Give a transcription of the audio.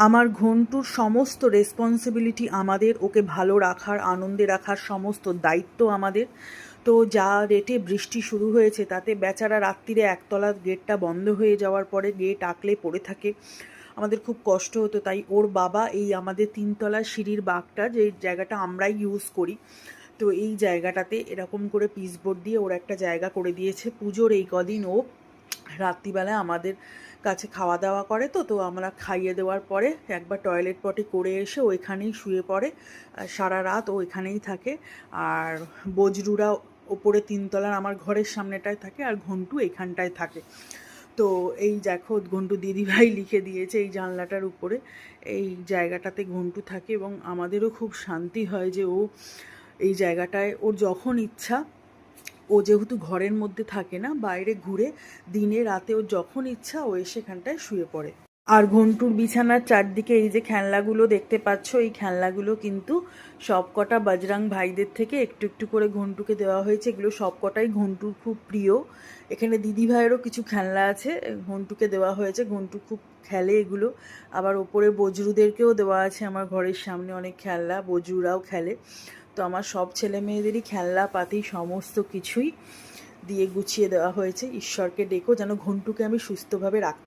আমার ঘন্টুর সমস্ত রেসপন্সিবিলিটি আমাদের, ওকে ভালো রাখার, আনন্দে রাখার সমস্ত দায়িত্ব আমাদের। তো যা রেটে বৃষ্টি শুরু হয়েছে তাতে বেচারা রাত্রিরে একতলার গেটটা বন্ধ হয়ে যাওয়ার পরে গেট আঁকলে পড়ে থাকে, আমাদের খুব কষ্ট হতো। তাই ওর বাবা এই আমাদের তিনতলার সিঁড়ির বাঁকটা, যে জায়গাটা আমরাই ইউজ করি, তো এই জায়গাটাতে এরকম করে পিচবোর্ড দিয়ে ওর একটা জায়গা করে দিয়েছে। পুজোর এই কদিন ও রাত্রিবেলায় আমাদের কাছে খাওয়া দাওয়া করে, তো আমরা খাইয়ে দেওয়ার পরে একবার টয়লেট পটি করে এসে ওইখানেই শুয়ে পড়ে, সারা রাত ও এখানেই থাকে। আর বজরুরা ওপরে তিনতলার আমার ঘরের সামনেটায় থাকে, আর ঘন্টু এখানটায় থাকে। তো এই দেখো ঘন্টু দিদিভাই লিখে দিয়েছে এই জানলাটার উপরে, এই জায়গাটাতে ঘন্টু থাকে এবং আমাদেরও খুব শান্তি হয় যে ও এই জায়গাটায় ওর যখন ইচ্ছা, ও যেহেতু ঘরের মধ্যে থাকে না, বাইরে ঘুরে দিনে রাতে ওর যখন ইচ্ছা ও এসে এখানটায় শুয়ে পড়ে। আর ঘন্টুর বিছানার চারদিকে এই যে খেলনাগুলো দেখতে পাচ্ছ, এই খেলনাগুলো কিন্তু সবকটা বজরং ভাইদের থেকে একটু একটু করে ঘন্টুকে দেওয়া হয়েছে। এগুলো সবকটাই ঘন্টুর খুব প্রিয়। এখানে দিদি ভাইয়েরও কিছু খেলনা আছে, ঘন্টুকে দেওয়া হয়েছে, ঘন্টু খুব খেলে এগুলো। আবার ওপরে বজরুদেরকেও দেওয়া আছে, আমার ঘরের সামনে অনেক খেলনা, বজরুরাও খেলে। তো আমার সব ছেলে মেয়েদেরই খেলনাপাতি সমস্ত কিছুই দিয়ে গুছিয়ে দেওয়া হয়েছে। ঈশ্বরকে ডেকো যেন ঘন্টুকে আমি সুস্থভাবে রাখতে